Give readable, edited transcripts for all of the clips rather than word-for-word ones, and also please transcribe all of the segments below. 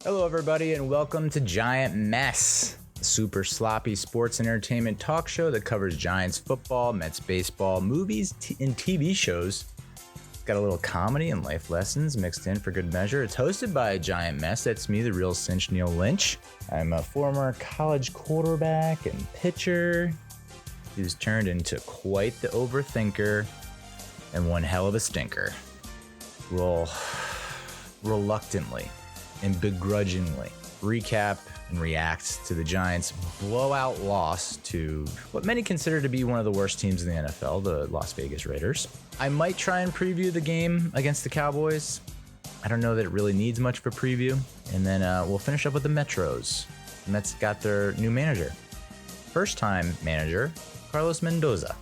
Hello, everybody, and welcome to Giant Mess, a super sloppy sports and entertainment talk show that covers Giants football, Mets baseball, movies, and TV shows. It's got a little comedy and life lessons mixed in for good measure. It's hosted by Giant Mess. That's me, the Real Cinch Neal Lynch. I'm a former college quarterback and pitcher who's turned into quite the overthinker and one hell of a stinker. We'll reluctantly and begrudgingly recap and react to the Giants' blowout loss to what many consider to be one of the worst teams in the NFL, the Las Vegas Raiders. I might try and preview the game against the Cowboys. I don't know that it really needs much of a preview. And then we'll finish up with the Metros. The Mets got their new manager. First-time manager, Carlos Mendoza.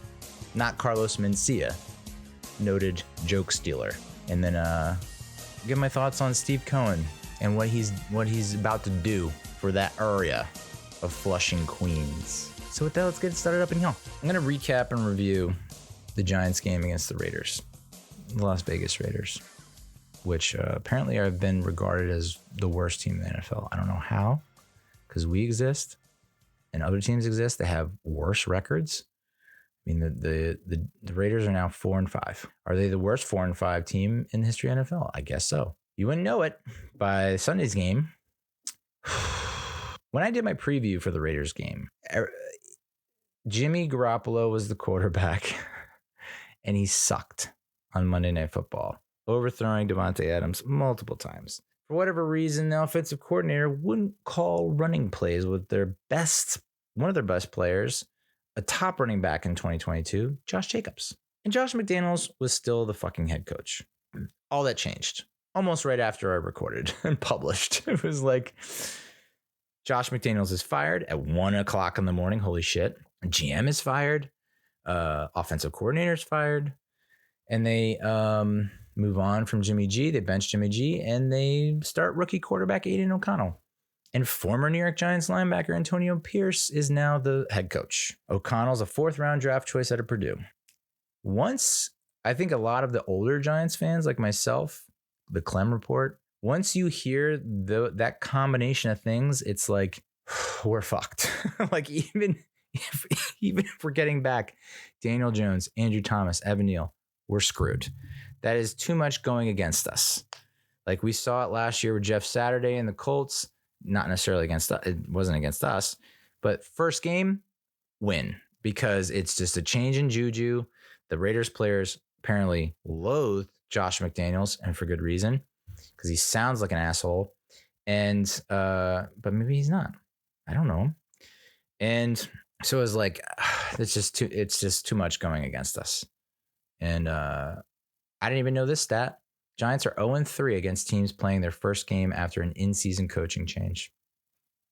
Not Carlos Mencia, noted joke stealer. And then give my thoughts on Steve Cohen and what he's about to do for that area of Flushing, Queens. So with that, let's get started up in here. I'm going to recap and review the Giants game against the Raiders, the Las Vegas Raiders, which apparently have been regarded as the worst team in the NFL. I don't know how, because we exist and other teams exist that have worse records. I mean, the Raiders are now 4-5. Are they the worst 4-5 team in the history of NFL? I guess so. You wouldn't know it by Sunday's game. When I did my preview for the Raiders game, Jimmy Garoppolo was the quarterback, and he sucked on Monday Night Football, overthrowing Devontae Adams multiple times. For whatever reason, the offensive coordinator wouldn't call running plays with one of their best players, a top running back in 2022, Josh Jacobs. And Josh McDaniels was still the fucking head coach. All that changed almost right after I recorded and published. It was like, Josh McDaniels is fired at 1:00 in the morning. Holy shit. GM is fired. Offensive coordinator is fired. And they move on from Jimmy G. They bench Jimmy G. And they start rookie quarterback Aiden O'Connell. And former New York Giants linebacker Antonio Pierce is now the head coach. O'Connell's a 4th-round draft choice out of Purdue. Once, I think a lot of the older Giants fans like myself, the Clem Report, once you hear that combination of things, it's like, we're fucked. Like even if we're getting back Daniel Jones, Andrew Thomas, Evan Neal, we're screwed. That is too much going against us. Like we saw it last year with Jeff Saturday and the Colts. Not necessarily against us. It wasn't against us, but first game, win, because it's just a change in juju. The Raiders players apparently loathe Josh McDaniels, and for good reason, because he sounds like an asshole. And but maybe he's not. I don't know. And so it was like, it's just too much going against us. And I didn't even know this stat. Giants are 0-3 against teams playing their first game after an in-season coaching change.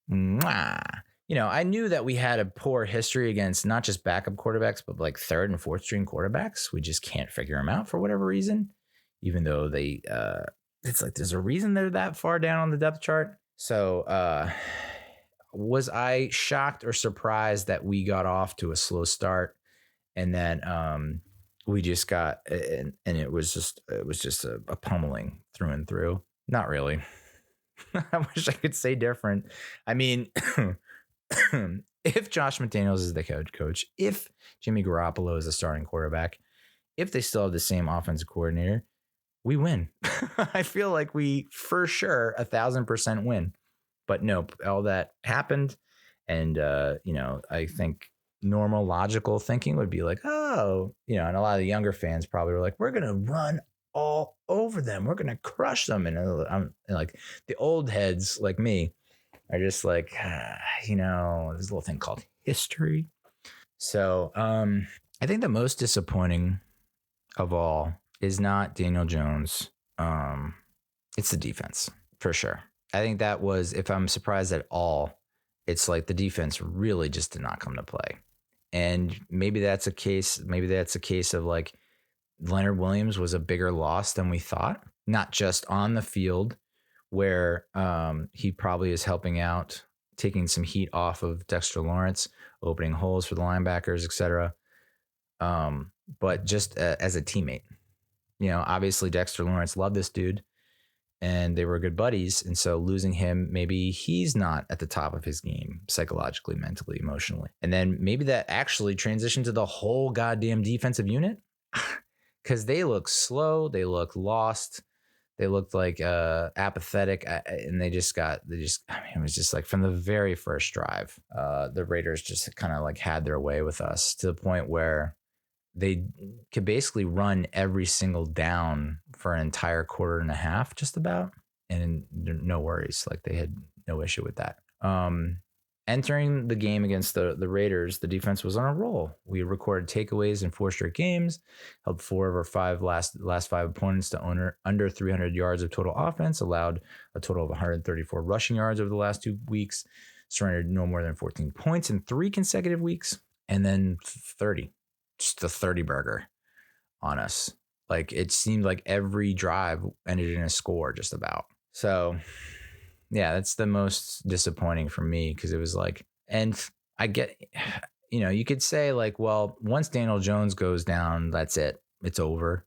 Mwah. You know, I knew that we had a poor history against not just backup quarterbacks, but like 3rd and 4th string quarterbacks. We just can't figure them out for whatever reason, even though they, it's like there's a reason they're that far down on the depth chart. So was I shocked or surprised that we got off to a slow start and then we just got, and it was just a pummeling through and through? Not really. I wish I could say different. I mean, if Josh McDaniels is the head coach, if Jimmy Garoppolo is the starting quarterback, if they still have the same offensive coordinator, we win. I feel like we for sure 1,000% win. But nope, all that happened. And, I think normal logical thinking would be like, oh, and a lot of the younger fans probably were like, we're going to run all over them. We're going to crush them. And I'm like, the old heads like me are just like, there's a little thing called history. So I think the most disappointing of all is not Daniel Jones. It's the defense, for sure. I think that was, if I'm surprised at all, it's like the defense really just did not come to play. And maybe that's a case of like Leonard Williams was a bigger loss than we thought, not just on the field where he probably is helping out, taking some heat off of Dexter Lawrence, opening holes for the linebackers, etc. But just as a teammate, obviously Dexter Lawrence loved this dude. and they were good buddies. And so losing him, maybe he's not at the top of his game psychologically, mentally, emotionally. And then maybe that actually transitioned to the whole goddamn defensive unit because they look slow. They look lost. They looked like apathetic, and I mean, it was just like from the very first drive, the Raiders just kind of like had their way with us to the point where they could basically run every single down for an entire quarter and a half, just about, and no worries. Like they had no issue with that. Entering the game against the Raiders, the defense was on a roll. We recorded takeaways in 4 straight games, held 4 of our 5 last 5 opponents to under 300 yards of total offense, allowed a total of 134 rushing yards over the last 2 weeks, surrendered no more than 14 points in 3 consecutive weeks, and then 30. Just the 30 burger on us. Like it seemed like every drive ended in a score just about. So yeah, that's the most disappointing for me because it was like, and I get, you could say like, well, once Daniel Jones goes down, that's it. It's over.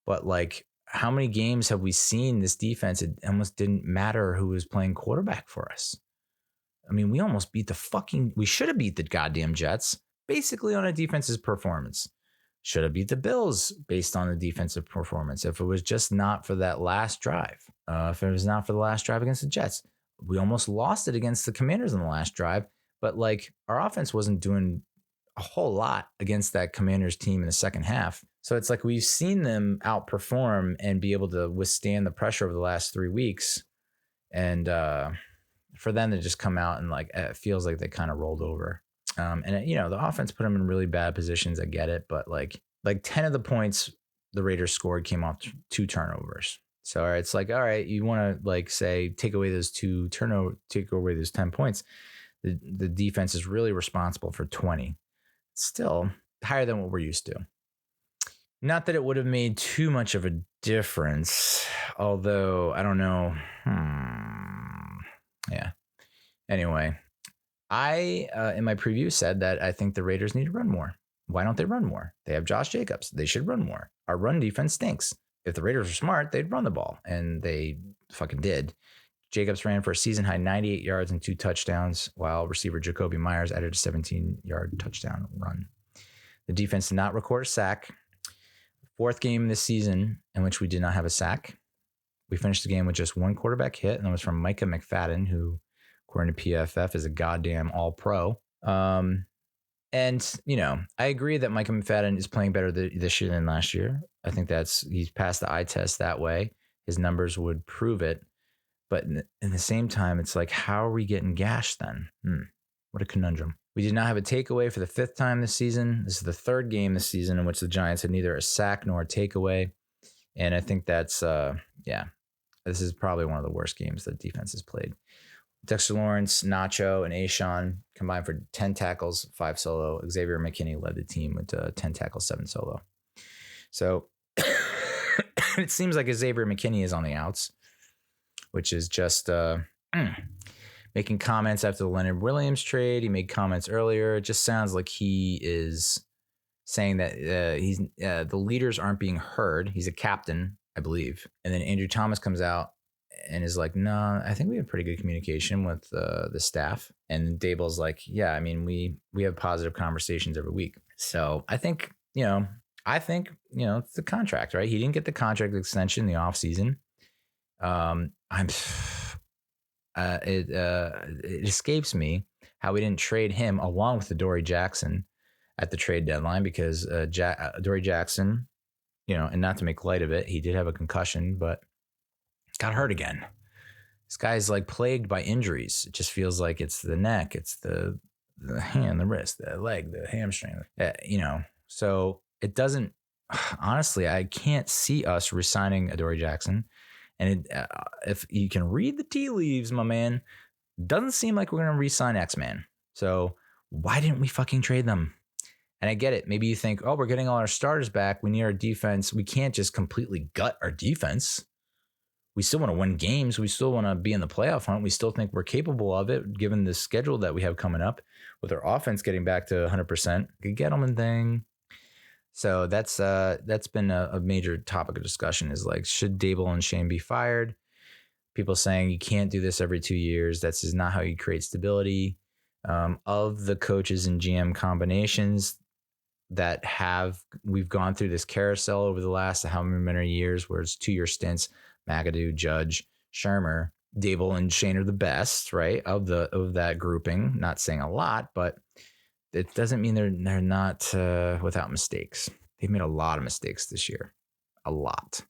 But like, how many games have we seen this defense? It almost didn't matter who was playing quarterback for us. I mean, we should have beat the goddamn Jets basically on a defensive performance. Should have beat the Bills based on the defensive performance. If it was just not for that last drive, if it was not for the last drive against the Jets, we almost lost it against the Commanders in the last drive. But like our offense wasn't doing a whole lot against that Commanders team in the second half. So it's like we've seen them outperform and be able to withstand the pressure over the last 3 weeks. And for them to just come out and like, it feels like they kind of rolled over. And the offense put them in really bad positions. I get it. But like 10 of the points the Raiders scored came off 2 turnovers. So it's like, all right, you want to like say, take away those 10 points. The defense is really responsible for 20. Still higher than what we're used to. Not that it would have made too much of a difference, although I don't know. Yeah. Anyway, I, in my preview, said that I think the Raiders need to run more. Why don't they run more? They have Josh Jacobs. They should run more. Our run defense stinks. If the Raiders were smart, they'd run the ball, and they fucking did. Jacobs ran for a season-high 98 yards and 2 touchdowns, while receiver Jacoby Myers added a 17-yard touchdown run. The defense did not record a sack. 4th game this season in which we did not have a sack. We finished the game with just 1 quarterback hit, and that was from Micah McFadden, who, according to PFF, is a goddamn all-pro. And, I agree that Micah McFadden is playing better this year than last year. I think he's passed the eye test that way. His numbers would prove it. But in the same time, it's like, how are we getting gashed then? What a conundrum. We did not have a takeaway for the 5th time this season. This is the 3rd game this season in which the Giants had neither a sack nor a takeaway. And I think that's, this is probably one of the worst games that defense has played. Dexter Lawrence, Nacho, and Ashawn combined for 10 tackles, 5 solo. Xavier McKinney led the team with 10 tackles, 7 solo. So it seems like Xavier McKinney is on the outs, which is just making comments after the Leonard Williams trade. He made comments earlier. It just sounds like he is saying that the leaders aren't being heard. He's a captain, I believe. And then Andrew Thomas comes out and is like, no, I think we have pretty good communication with the staff. And Daboll's like, yeah, I mean, we have positive conversations every week. So I think, it's the contract, right? He didn't get the contract extension in the offseason. It escapes me how we didn't trade him along with the Dory Jackson at the trade deadline because Dory Jackson, and not to make light of it, he did have a concussion, but got hurt again. This guy's like plagued by injuries. It just feels like it's the neck, it's the hand, the wrist, the leg, the hamstring, so it doesn't, honestly, I can't see us resigning Adoree Jackson. And if you can read the tea leaves, my man, doesn't seem like we're going to re-sign X-Man. So why didn't we fucking trade them? And I get it. Maybe you think, we're getting all our starters back. We need our defense. We can't just completely gut our defense. We still want to win games. We still want to be in the playoff hunt. We still think we're capable of it, given the schedule that we have coming up with our offense getting back to 100%. Good Gettleman thing. So that's been a major topic of discussion is like, should Daboll and Shane be fired? People saying you can't do this every 2 years. That's just not how you create stability. Of the coaches and GM combinations that we've gone through this carousel over the last how many years where it's 2-year stints, McAdoo, Judge, Shermer, Dable, and Shane are the best, right? Of that grouping. Not saying a lot, but it doesn't mean they're not without mistakes. They've made a lot of mistakes this year. A lot.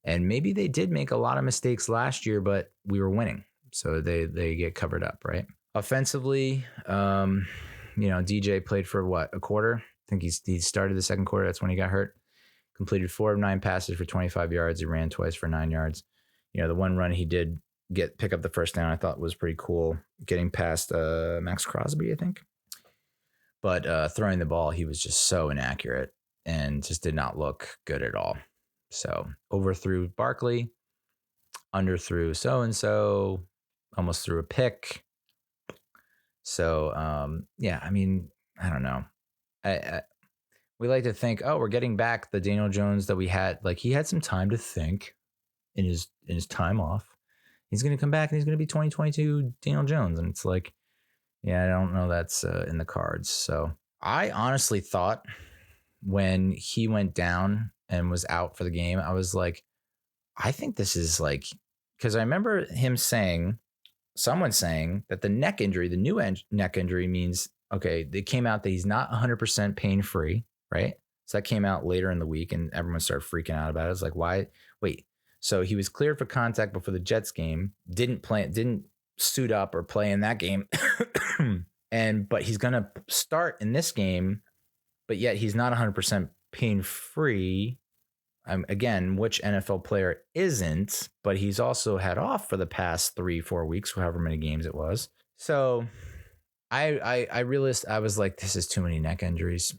And maybe they did make a lot of mistakes last year, but we were winning. So they get covered up, right? Offensively, DJ played for what, a quarter? I think he started the second quarter. That's when he got hurt. Completed 4 of 9 passes for 25 yards. He ran twice for 9 yards. The one run he did pick up the first down, I thought was pretty cool, getting past Max Crosby, I think. But throwing the ball, he was just so inaccurate and just did not look good at all. So overthrew Barkley, underthrew so-and-so, almost threw a pick. So, I don't know. We like to think, we're getting back the Daniel Jones that we had. Like, he had some time to think in his time off. He's going to come back and he's going to be 2022 Daniel Jones. And it's like, yeah, I don't know that's in the cards. So I honestly thought when he went down and was out for the game, I was like, I think this is like, because I remember someone saying that the neck injury, the new neck injury means, okay, they came out that he's not 100% pain-free, right? So that came out later in the week and everyone started freaking out about it. It's like, why? Wait, so he was cleared for contact before the Jets game, didn't suit up or play in that game. But he's going to start in this game, but yet he's not 100% pain-free. Again, which NFL player isn't, but he's also had off for the past 3-4 weeks, however many games it was. So I realized, I was like, this is too many neck injuries,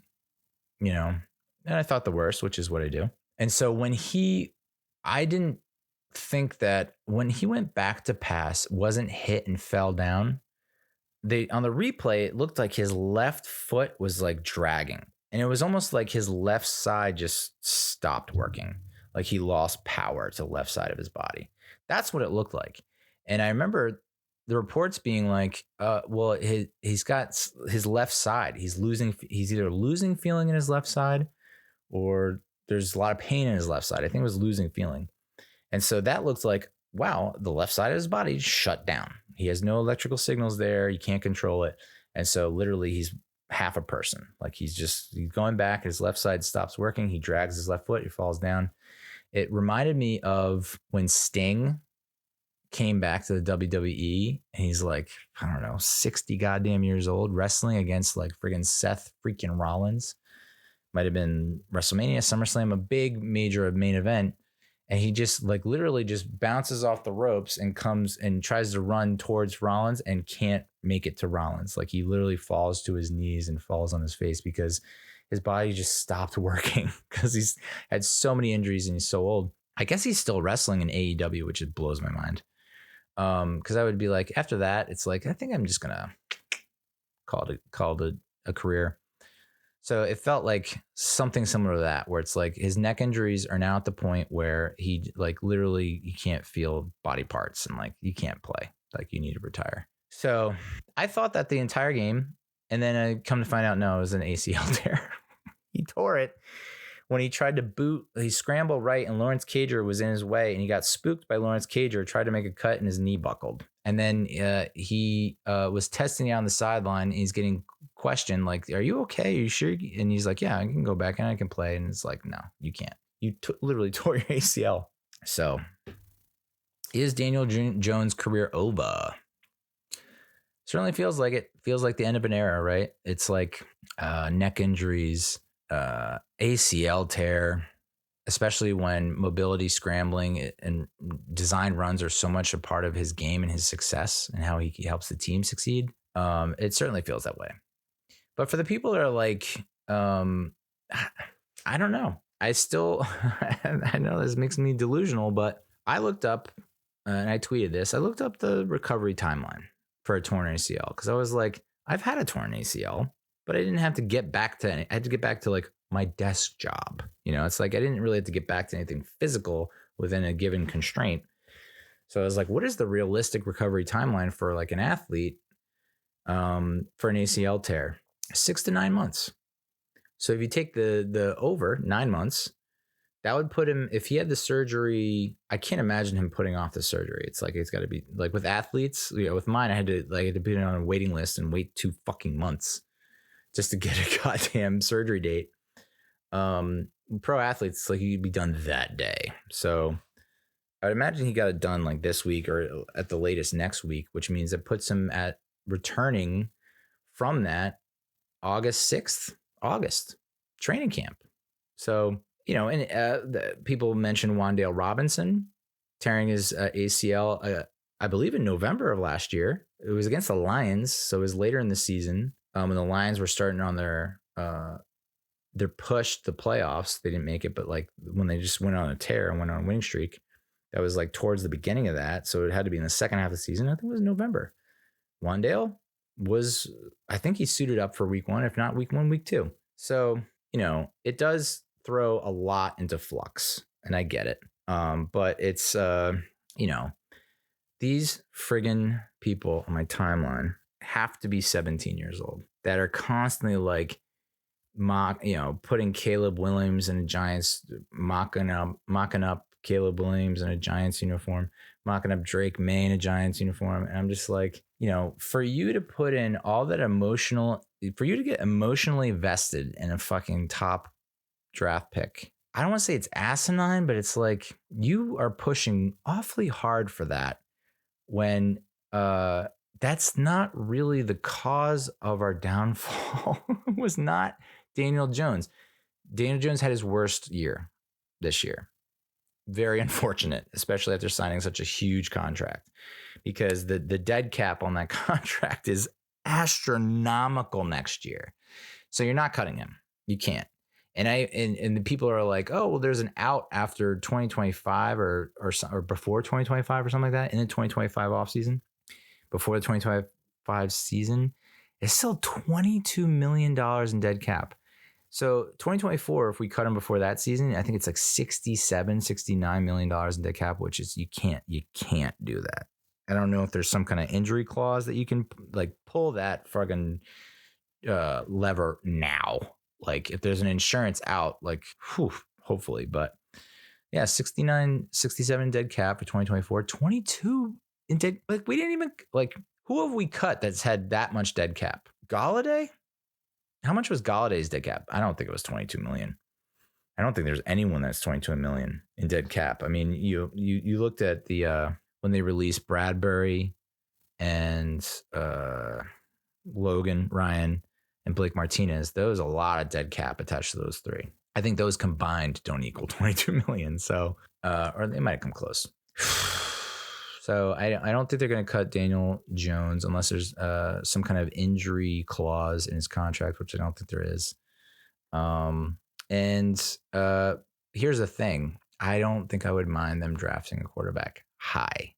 and I thought the worst, which is what I do. And so I didn't think that when he went back to pass, wasn't hit and fell down, on the replay, it looked like his left foot was like dragging. And it was almost like his left side just stopped working. Like he lost power to the left side of his body. That's what it looked like. And I remember the reports being like, he's got his left side. He's either losing feeling in his left side or there's a lot of pain in his left side. I think it was losing feeling. And so that looks like, wow, the left side of his body shut down. He has no electrical signals there. You can't control it. And so literally he's half a person. Like he's going back. His left side stops working. He drags his left foot. He falls down. It reminded me of when Sting came back to the WWE and he's like, I don't know, 60 goddamn years old, wrestling against like friggin' Seth freaking Rollins. Might have been WrestleMania, SummerSlam, a big major main event. And he just like literally just bounces off the ropes and comes and tries to run towards Rollins and can't make it to Rollins. Like he literally falls to his knees and falls on his face because his body just stopped working because he's had so many injuries and he's so old. I guess he's still wrestling in AEW, which just blows my mind. Because I would be like, after that, it's like, I think I'm just going to call it a career. So it felt like something similar to that, where it's like his neck injuries are now at the point where he like literally you can't feel body parts and like you can't play, like you need to retire. So I thought that the entire game, and then I come to find out, no, it was an ACL tear. He tore it when he tried to boot. He scrambled right and Lawrence Cager was in his way and he got spooked by Lawrence Cager, tried to make a cut and his knee buckled. And then he was testing out on the sideline. And he's getting questioned, like, are you okay? Are you sure? And he's like, yeah, I can go back and I can play. And it's like, no, you can't. You literally tore your ACL. So is Daniel Jones' career over? Certainly feels like it. Feels like the end of an era, right? It's like neck injuries, ACL tear, especially when mobility, scrambling, and design runs are so much a part of his game and his success and how he helps the team succeed. It certainly feels that way. But for the people that are like, I don't know. I still, I know this makes me delusional, but I looked up, and I tweeted this, I looked up the recovery timeline for a torn ACL because I was like, I've had a torn ACL, but I didn't have to get back to I had to get back to like my desk job. It's like I didn't really have to get back to anything physical within a given constraint. So I was like, what is the realistic recovery timeline for like an athlete for an ACL tear? 6 to 9 months. So if you take the over 9 months, that would put him, if he had the surgery, I can't imagine him putting off the surgery. It's like, it's got to be like with athletes, with mine, I had to put it on a waiting list and wait 2 fucking months just to get a goddamn surgery date. Pro athletes, like, you'd be done that day. So I'd imagine he got it done like this week or at the latest next week, which means it puts him at returning from that August 6th, August training camp. So, and people mentioned Wan'Dale Robinson tearing his ACL, I believe in November of last year. It was against the Lions, so it was later in the season when the Lions were starting on their push to the playoffs. They didn't make it, but like when they just went on a tear and went on a winning streak, that was like towards the beginning of that. So it had to be in the second half of the season. I think it was November. Wan'Dale was, I think he suited up for week 1, if not week 1, week 2. So, it does throw a lot into flux, and I get it. But it's, these friggin' people on my timeline have to be 17 years old that are constantly like putting Caleb Williams in a Giants, mocking up Caleb Williams in a Giants uniform, mocking up Drake May in a Giants uniform. And I'm just like, for you to put in all that for you to get emotionally vested in a fucking top draft pick, I don't want to say it's asinine, but it's like you are pushing awfully hard for that when that's not really the cause of our downfall. It was not Daniel Jones. Daniel Jones had his worst year this year. Very unfortunate, especially after signing such a huge contract, because the dead cap on that contract is astronomical next year. So you're not cutting him. You can't. And the people are like, oh, well, there's an out after 2025 or before 2025 or something like that in the 2025 offseason. Before the 2025 season, it's still $22 million in dead cap. So 2024, if we cut him before that season, I think it's like $69 million in dead cap, which is, you can't do that. I don't know if there's some kind of injury clause that you can like pull that fucking lever now. Like if there's an insurance out, like, hopefully, but yeah, 67 dead cap for 2024, 22 in dead. Like we didn't even who have we cut that's had that much dead cap? Galladay? How much was Galladay's dead cap? I don't think it was 22 million. I don't think there's anyone that's 22 million in dead cap. I mean, you looked at the when they released Bradbury and Logan Ryan and Blake Martinez, there was a lot of dead cap attached to those three. I think those combined don't equal 22 million. So, or they might have come close. So I don't think they're going to cut Daniel Jones unless there's some kind of injury clause in his contract, which I don't think there is. And here's the thing. I don't think I would mind them drafting a quarterback high.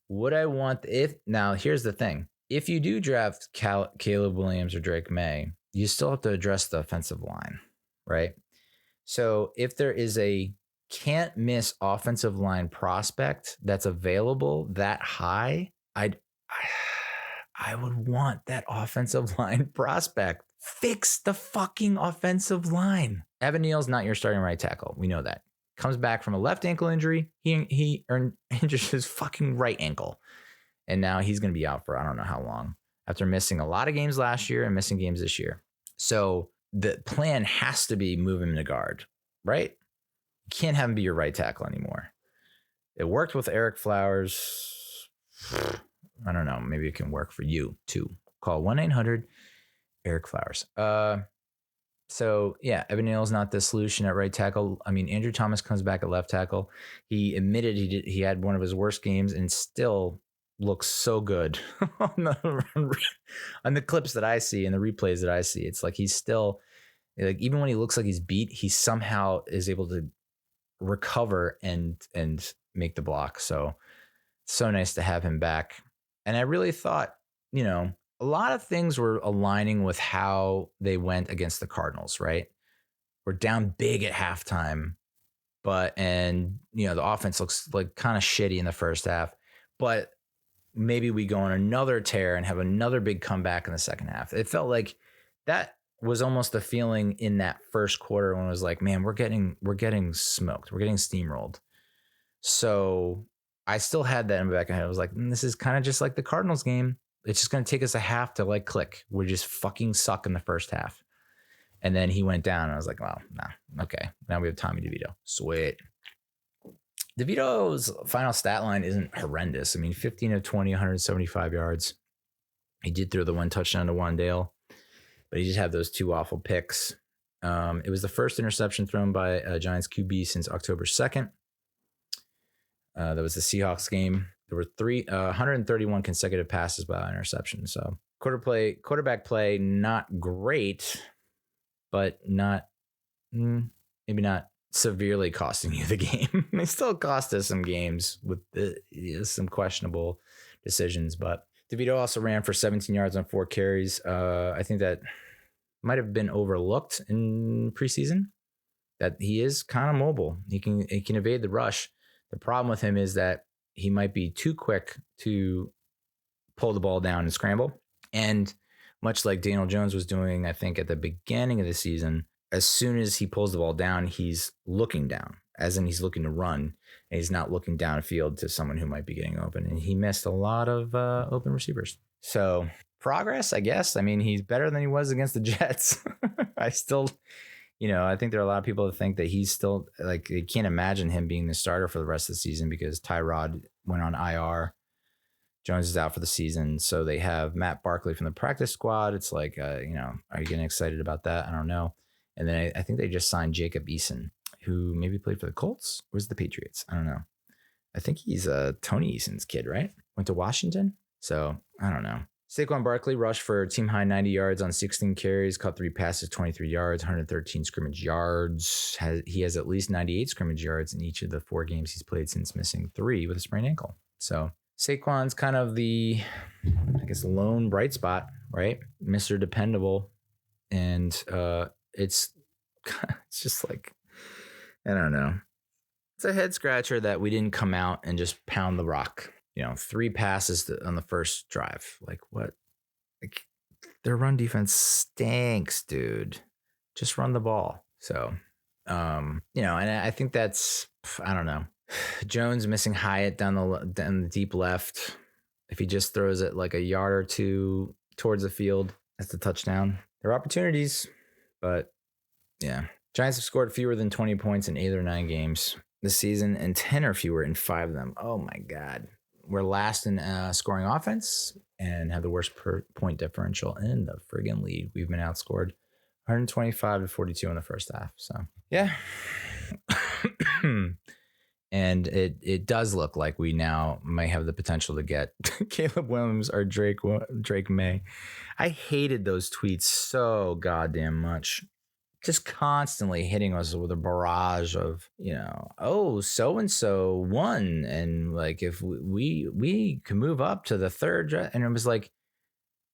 Would I want now here's the thing. If you do draft Caleb Williams or Drake May, you still have to address the offensive line, right? So if there is a can't miss offensive line prospect that's available that high, I would want that offensive line prospect. Fix the fucking offensive line. Evan Neal's not your starting right tackle. We know that. Comes back from a left ankle injury. He injured his fucking right ankle. And now he's going to be out for I don't know how long after missing a lot of games last year and missing games this year. So the plan has to be move him to guard, right? You can't have him be your right tackle anymore. It worked with Eric Flowers. I don't know. Maybe it can work for you too. Call 1-800-ERIC Flowers. So yeah, Evan Neal's not the solution at right tackle. I mean, Andrew Thomas comes back at left tackle. He admitted he had one of his worst games and still looks so good on the clips that I see and the replays that I see. It's like he's still like, even when he looks like he's beat, he somehow is able to recover and make the block. So nice to have him back. And I really thought, a lot of things were aligning with how they went against the Cardinals, right? We're down big at halftime. And the offense looks like kind of shitty in the first half, but maybe we go on another tear and have another big comeback in the second half. It felt like that was almost the feeling in that first quarter when it was like, man, we're getting smoked. We're getting steamrolled. So I still had that in the back of my head. I was like, this is kind of just like the Cardinals game. It's just going to take us a half to like click. We just fucking suck in the first half. And then he went down and I was like, well, nah, okay. Now we have Tommy DeVito. Sweet. DeVito's final stat line isn't horrendous. I mean, 15 of 20, 175 yards. He did throw the one touchdown to Wandale, but he just had those two awful picks. It was the first interception thrown by a Giants QB since October 2nd. That was the Seahawks game. There were 131 consecutive passes by interception. So quarterback play, not great, but not maybe not severely costing you the game. They still cost us some games with some questionable decisions, but DeVito also ran for 17 yards on 4 carries. I think that might have been overlooked in preseason, that he is kind of mobile. He can evade the rush. The problem with him is that he might be too quick to pull the ball down and scramble. And much like Daniel Jones was doing, I think, at the beginning of the season, as soon as he pulls the ball down, he's looking down, as in he's looking to run, and he's not looking downfield to someone who might be getting open. And he missed a lot of open receivers. So progress, I guess. I mean, he's better than he was against the Jets. I still, I think there are a lot of people that think that he's still, like, they can't imagine him being the starter for the rest of the season because Tyrod went on IR. Jones is out for the season. So they have Matt Barkley from the practice squad. It's like, are you getting excited about that? I don't know. And then I think they just signed Jacob Eason, who maybe played for the Colts or was the Patriots. I don't know. I think he's Tony Eason's kid, right? Went to Washington. So I don't know. Saquon Barkley rushed for team high 90 yards on 16 carries, caught 3 passes, 23 yards, 113 scrimmage yards. He has at least 98 scrimmage yards in each of the 4 games he's played since missing 3 with a sprained ankle. So Saquon's kind of the, I guess, lone bright spot, right? Mr. Dependable. And it's just like, I don't know. It's a head scratcher that we didn't come out and just pound the rock. 3 passes on the first drive. Like, what? Like, their run defense stinks, dude. Just run the ball. So, and I think that's, I don't know. Jones missing Hyatt down the deep left. If he just throws it like a yard or 2 towards the field, that's the touchdown. There are opportunities, but yeah. Giants have scored fewer than 20 points in 8 or 9 games this season and 10 or fewer in 5 of them. Oh my God. We're last in scoring offense and have the worst point differential in the friggin' league. We've been outscored 125-42 in the first half. So yeah. And it does look like we now may have the potential to get Caleb Williams or Drake May. I hated those tweets so goddamn much. Just constantly hitting us with a barrage of, so-and-so won. And like, if we can move up to the 3rd. And it was like,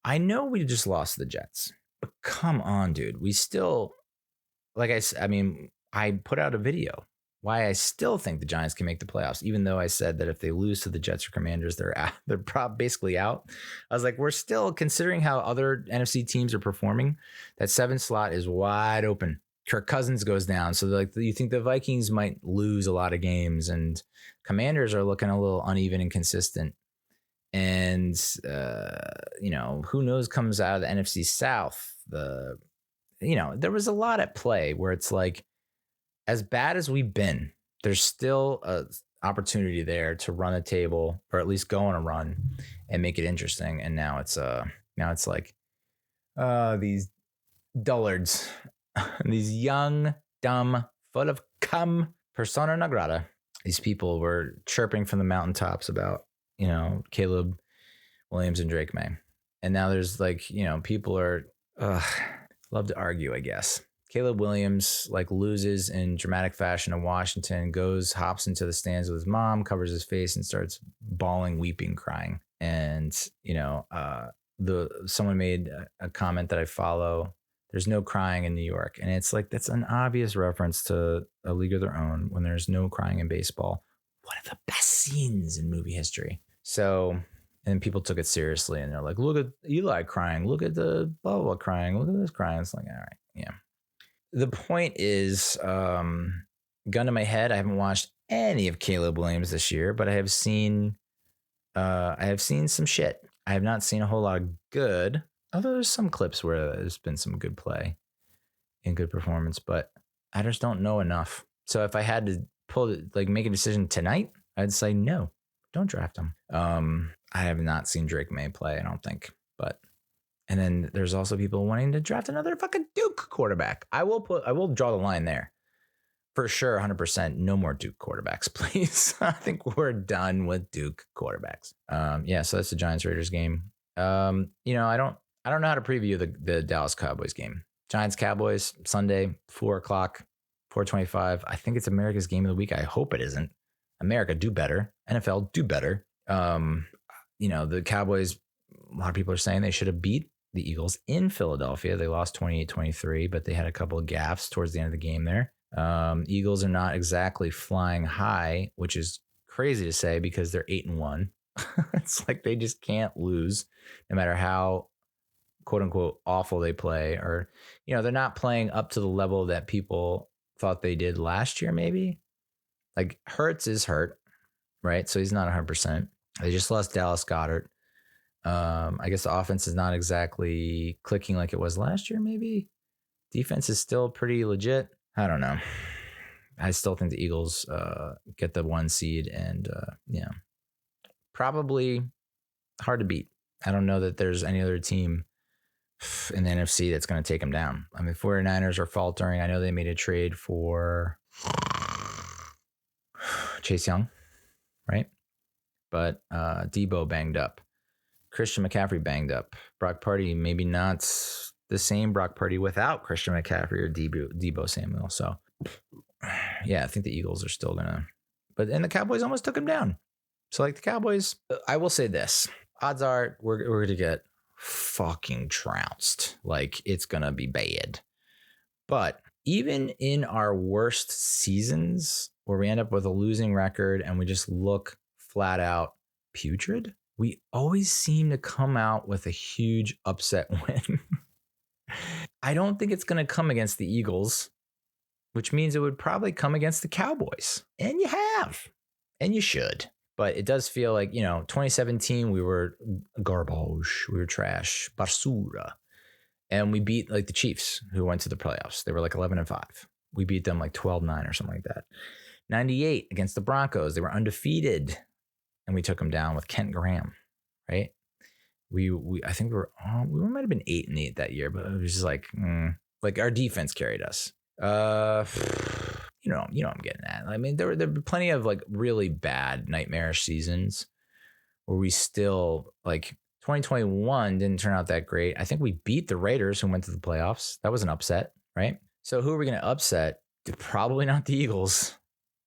I know we just lost to the Jets, but come on, dude. We still, like I put out a video why I still think the Giants can make the playoffs, even though I said that if they lose to the Jets or Commanders, they're out. They're basically out. I was like, we're still, considering how other NFC teams are performing, that 7 slot is wide open. Kirk Cousins goes down. So like, you think the Vikings might lose a lot of games, and Commanders are looking a little uneven and consistent. And, who knows comes out of the NFC South. There was a lot at play where it's like, as bad as we've been, there's still an opportunity there to run a table, or at least go on a run and make it interesting. And now it's like these dullards, these young, dumb, full of cum, persona non grata. These people were chirping from the mountaintops about, Caleb Williams and Drake May. And now there's like, people are love to argue, I guess. Caleb Williams loses in dramatic fashion in Washington, hops into the stands with his mom, covers his face and starts bawling, weeping, crying. And, someone made a comment that I follow There's no crying in New York. And it's like, that's an obvious reference to A League of Their Own when there's no crying in baseball. One of the best scenes in movie history. So, and people took it seriously and they're like, look at Eli crying. Look at the blah, blah, blah crying. Look at this crying. It's like, all right. Yeah. The point is, gun to my head, I haven't watched any of Caleb Williams this year, but I have seen some shit. I have not seen a whole lot of good, although there's some clips where there's been some good play and good performance, but I just don't know enough. So if I had to make a decision tonight, I'd say no, don't draft him. I have not seen Drake May play, I don't think, but. And then there's also people wanting to draft another fucking Duke quarterback. I will draw the line there. For sure, 100%. No more Duke quarterbacks, please. I think we're done with Duke quarterbacks. So that's the Giants Raiders game. I don't know how to preview the Dallas Cowboys game. Giants Cowboys Sunday, 4:00, 4:25. I think it's America's game of the week. I hope it isn't. America, do better. NFL, do better. The Cowboys. A lot of people are saying they should have beat the Eagles in Philadelphia. They lost 28-23, but they had a couple of gaffes towards the end of the game there. Eagles are not exactly flying high, which is crazy to say because they're 8-1. It's like they just can't lose no matter how quote unquote awful they play, or, they're not playing up to the level that people thought they did last year. Maybe like Hurts is hurt, right? So he's not 100%. They just lost Dallas Goedert. I guess the offense is not exactly clicking like it was last year, maybe. Defense is still pretty legit. I don't know. I still think the Eagles get the 1 seed and, probably hard to beat. I don't know that there's any other team in the NFC that's going to take them down. I mean, 49ers are faltering. I know they made a trade for Chase Young, right? But Debo banged up. Christian McCaffrey banged up. Brock Purdy, maybe not the same Brock Purdy without Christian McCaffrey or Debo Samuel. So, yeah, I think the Eagles are still going to. And the Cowboys almost took them down. So, like the Cowboys, I will say this. Odds are we're going to get fucking trounced. Like, it's going to be bad. But even in our worst seasons where we end up with a losing record and we just look flat out putrid, we always seem to come out with a huge upset win. I don't think it's going to come against the Eagles, which means it would probably come against the Cowboys. And you have. And you should. But it does feel like, 2017, we were garbage. We were trash. Basura. And we beat like the Chiefs, who went to the playoffs. They were like 11-5. We beat them like 12-9 or something like that. 98 against the Broncos. They were undefeated. And we took them down with Kent Graham, right? I think we might have been 8-8 that year, but it was just like our defense carried us. You know what I'm getting at. I mean, there were plenty of like really bad nightmarish seasons where we still, like 2021 didn't turn out that great. I think we beat the Raiders who went to the playoffs. That was an upset, right? So who are we going to upset? Probably not the Eagles.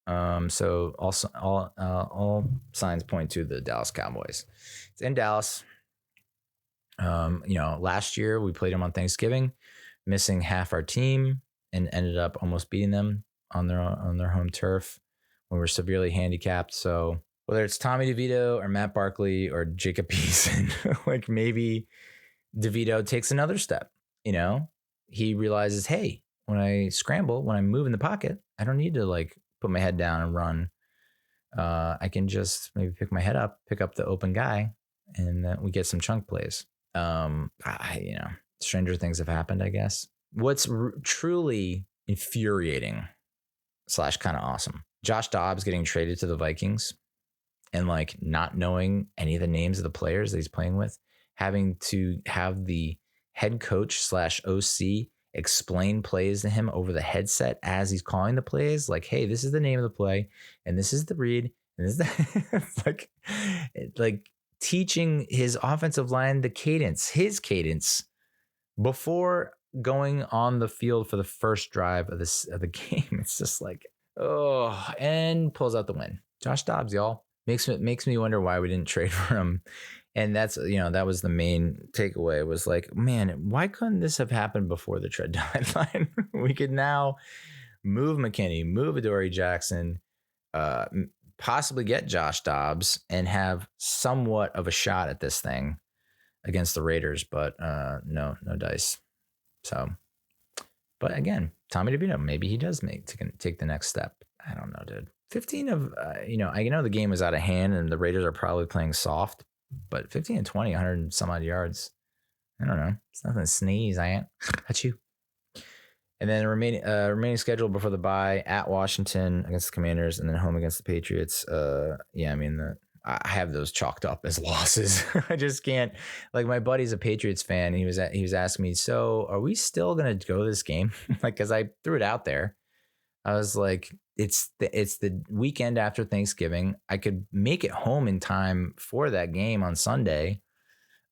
So also all signs point to the Dallas Cowboys. It's in Dallas. Last year we played them on Thanksgiving, missing half our team and ended up almost beating them on their home turf. We were severely handicapped. So whether it's Tommy DeVito or Matt Barkley or Jacob Eason, like maybe DeVito takes another step. He realizes, hey, when I scramble, when I move in the pocket, I don't need to like put my head down and run. I can just maybe pick my head up, pick up the open guy, and we get some chunk plays. Stranger things have happened, I guess. What's truly infuriating / kind of awesome, Josh Dobbs getting traded to the Vikings and like not knowing any of the names of the players that he's playing with, having to have the head coach / OC explain plays to him over the headset as he's calling the plays. Like, hey, this is the name of the play and this is the read. And this is like teaching his offensive line his cadence before going on the field for the first drive of the game. It's just like, and pulls out the win. Josh Dobbs, y'all. Makes me wonder why we didn't trade for him And that's, that was the main takeaway, was like, man, why couldn't this have happened before the trade deadline? We could now move McKinney, move Adoree Jackson, possibly get Josh Dobbs and have somewhat of a shot at this thing against the Raiders. But no dice. So, but again, Tommy DeVito, maybe he does take the next step. I don't know, dude. 15 of, I know the game was out of hand and the Raiders are probably playing soft, but 15 and 20, 100 and some odd yards. I don't know. It's nothing to sneeze. I ain't. Achoo. And then the remaining schedule before the bye, at Washington against the Commanders, and then home against the Patriots. I have those chalked up as losses. I just can't. Like, my buddy's a Patriots fan, and he was asking me, so are we still gonna go this game? Like, because I threw it out there. I was like, it's the weekend after Thanksgiving. I could make it home in time for that game on Sunday.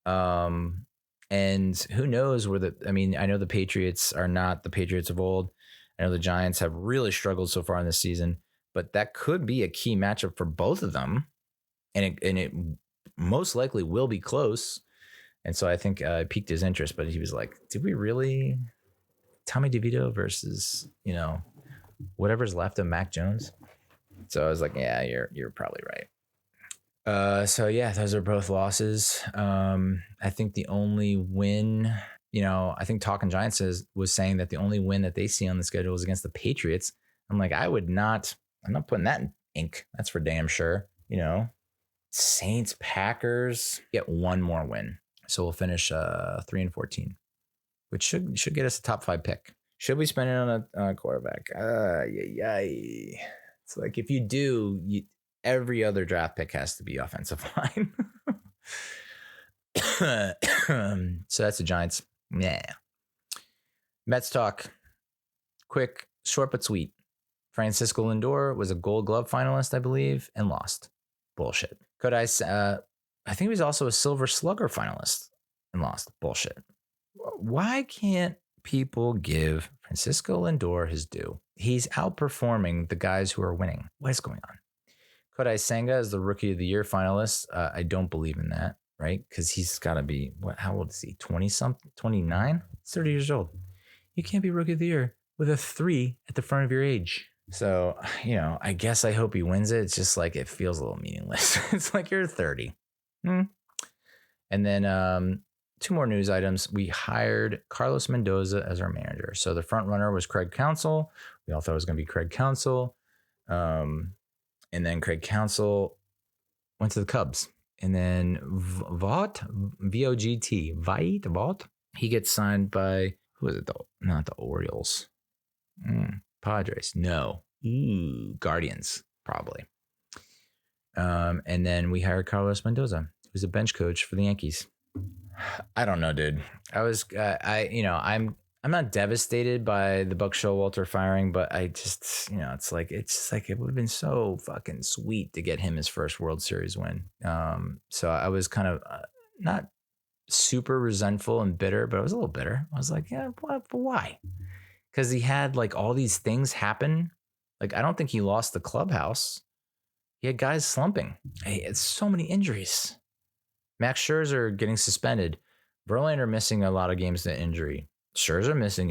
And who knows I know the Patriots are not the Patriots of old. I know the Giants have really struggled so far in this season, but that could be a key matchup for both of them. And it most likely will be close. And so I think it piqued his interest, but he was like, did we really Tommy DeVito versus, whatever's left of Mac Jones? So I was like, yeah, you're probably right. So yeah, those are both losses. I think the only win, I think Talking Giants was saying that the only win that they see on the schedule is against the Patriots. I'm like, I'm not putting that in ink. That's for damn sure. Saints, Packers get one more win. So we'll finish 3-14, which should get us a top 5 pick. Should we spend it on a quarterback? It's like, if you do, every other draft pick has to be offensive line. So that's the Giants. Yeah. Mets talk. Quick, short but sweet. Francisco Lindor was a Gold Glove finalist, I believe, and lost. Bullshit. I think he was also a Silver Slugger finalist and lost. Bullshit. Why can't people give Francisco Lindor his due? He's outperforming the guys who are winning. What is going on? Kodai Senga is the Rookie of the Year finalist. I don't believe in that, right? Because he's got to be, how old is he? 20-something? 29? He's 30 years old. You can't be Rookie of the Year with a 3 at the front of your age. So, I guess I hope he wins it. It's just like, it feels a little meaningless. It's like, you're 30. And then 2 more news items. We hired Carlos Mendoza as our manager. So the front runner was Craig Counsell. We all thought it was going to be Craig Counsell. And then Craig Counsell went to the Cubs. And then Vaught, V-O-G-T, Vaught, he gets signed by, who is it though? Not the Orioles. Padres. No. Guardians, probably. And then we hired Carlos Mendoza, who's a bench coach for the Yankees. I don't know, dude. I'm not devastated by the Buck Showalter firing, but I just, it's like it would have been so fucking sweet to get him his first World Series win. So I was kind of not super resentful and bitter, but I was a little bitter. I was like, yeah, why? Because he had like all these things happen. Like, I don't think he lost the clubhouse. He had guys slumping. He had so many injuries. Max Scherzer getting suspended. Verlander missing a lot of games to injury. Scherzer missing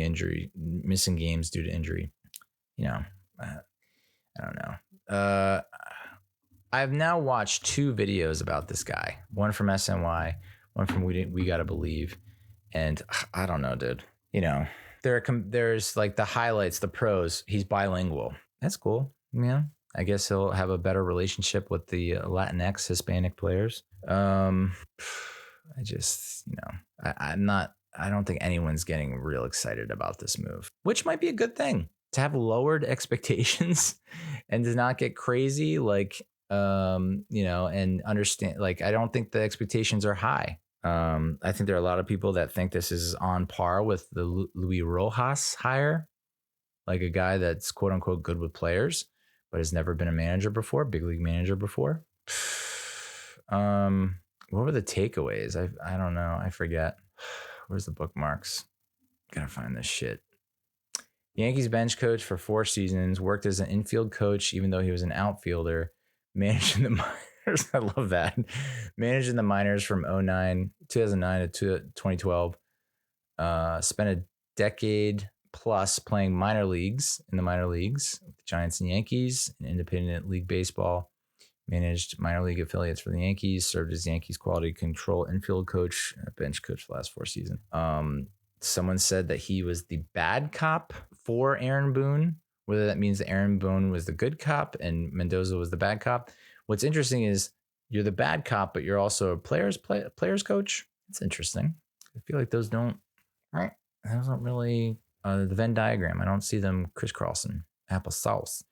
games due to injury. I don't know. I've now watched 2 videos about this guy. One from SNY, one from We Gotta Believe. And I don't know, dude. There's like the highlights, the pros. He's bilingual. That's cool. Yeah. I guess he'll have a better relationship with the Latinx Hispanic players. I just, I don't think anyone's getting real excited about this move, which might be a good thing, to have lowered expectations and to not get crazy. Like, and understand, like, I don't think the expectations are high. I think there are a lot of people that think this is on par with the Luis Rojas hire, like a guy that's quote unquote good with players, but has never been a manager before, big league manager before. What were the takeaways? I don't know. I forget. Where's the bookmarks? Gotta find this shit. Yankees bench coach for 4 seasons, worked as an infield coach, even though he was an outfielder, managing the I love that. Managed in the minors from 2009 to 2012. Spent a decade plus playing in the minor leagues, with the Giants and Yankees, in independent league baseball. Managed minor league affiliates for the Yankees, served as Yankees quality control infield coach, bench coach for the last 4 seasons. Someone said that he was the bad cop for Aaron Boone, whether that means that Aaron Boone was the good cop and Mendoza was the bad cop. What's interesting is you're the bad cop, but you're also a player's coach. It's interesting. I feel like those don't really, the Venn diagram. I don't see them crisscrossing applesauce.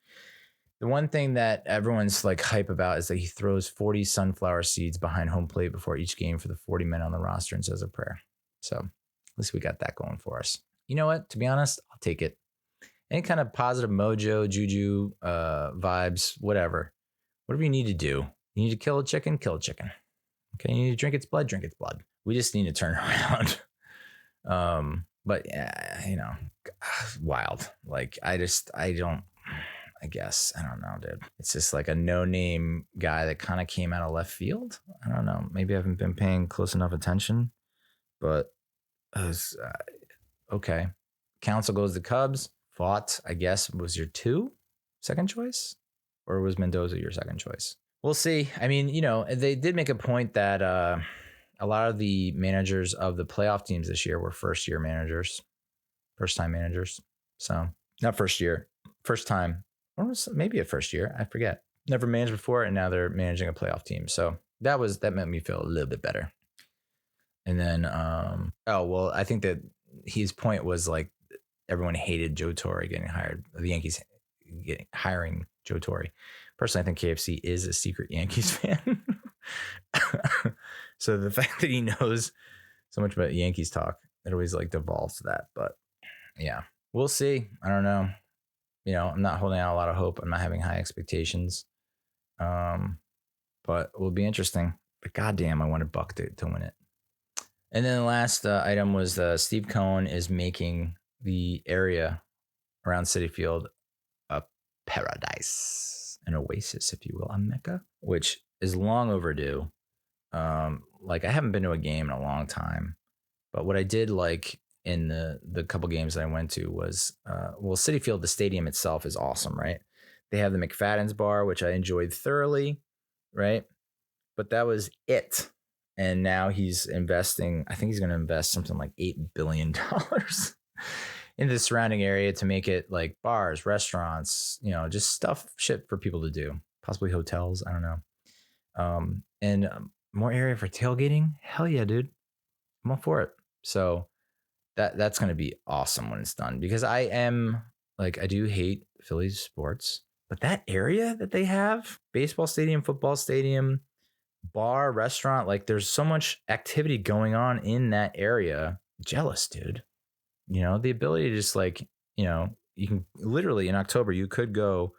The one thing that everyone's like hype about is that he throws 40 sunflower seeds behind home plate before each game for the 40 men on the roster and says a prayer. So at least we got that going for us. You know what? To be honest, I'll take it. Any kind of positive mojo, juju, vibes, whatever you need to do. You need to kill a chicken. Okay. You need to drink its blood. We just need to turn around. But yeah, wild. Like I don't know, dude. It's just like a no-name guy that kind of came out of left field. I don't know. Maybe I haven't been paying close enough attention, but it was okay. Council goes to Cubs. Vaught, I guess, was your second choice, or was Mendoza your second choice? We'll see. I mean, they did make a point that a lot of the managers of the playoff teams this year were first-time managers. So not first year, first time. Or maybe a first year. I forget. Never managed before, and now they're managing a playoff team. So that made me feel a little bit better. And then, I think that his point was like everyone hated Joe Torre getting hired. The Yankees hiring Joe Torre. Personally, I think KFC is a secret Yankees fan. So the fact that he knows so much about Yankees talk, it always like devolves to that. But yeah, we'll see. I don't know. I'm not holding out a lot of hope. I'm not having high expectations. But it will be interesting. But goddamn, I wanted Buck to win it. And then the last item was Steve Cohen is making the area around Citi Field a paradise, an oasis, if you will, a Mecca, which is long overdue. Like I haven't been to a game in a long time, but what I did like in the couple games that I went to was, Citi Field, the stadium itself is awesome, right? They have the McFadden's bar, which I enjoyed thoroughly, right? But that was it. And now he's investing, I think he's going to invest something like $8 billion in the surrounding area to make it like bars, restaurants, just shit for people to do, possibly hotels. I don't know. And more area for tailgating. Hell yeah, dude. I'm all for it. So that's going to be awesome when it's done, because I do hate Phillies sports, but that area that they have, baseball stadium, football stadium, bar, restaurant, like there's so much activity going on in that area. Jealous, dude. The ability to just you can literally in October, you could go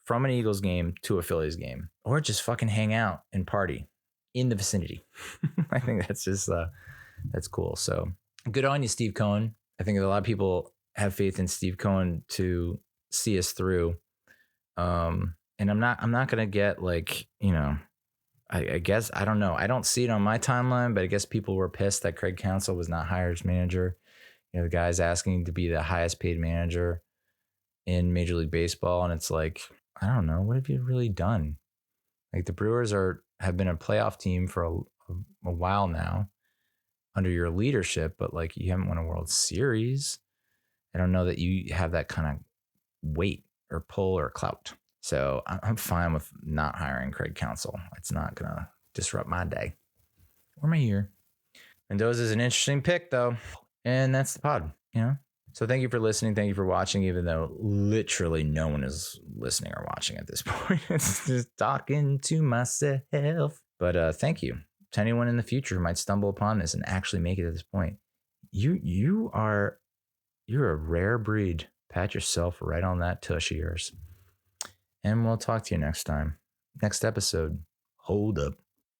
from an Eagles game to a Phillies game, or just fucking hang out and party in the vicinity. I think that's just, that's cool. So good on you, Steve Cohen. I think a lot of people have faith in Steve Cohen to see us through. And I'm not going to get I guess, I don't know. I don't see it on my timeline, but I guess people were pissed that Craig Counsell was not hired as manager. The guy's asking to be the highest paid manager in Major League Baseball. And it's like, I don't know. What have you really done? Like the Brewers have been a playoff team for a while now under your leadership, but like you haven't won a World Series. I don't know that you have that kind of weight or pull or clout. So I'm fine with not hiring Craig Counsell. It's not going to disrupt my day or my year. Mendoza is an interesting pick, though. And that's the pod, So thank you for listening. Thank you for watching, even though literally no one is listening or watching at this point. It's just talking to myself. But thank you to anyone in the future who might stumble upon this and actually make it to this point. You're a rare breed. Pat yourself right on that tush of yours. And we'll talk to you next time. Next episode. Hold up.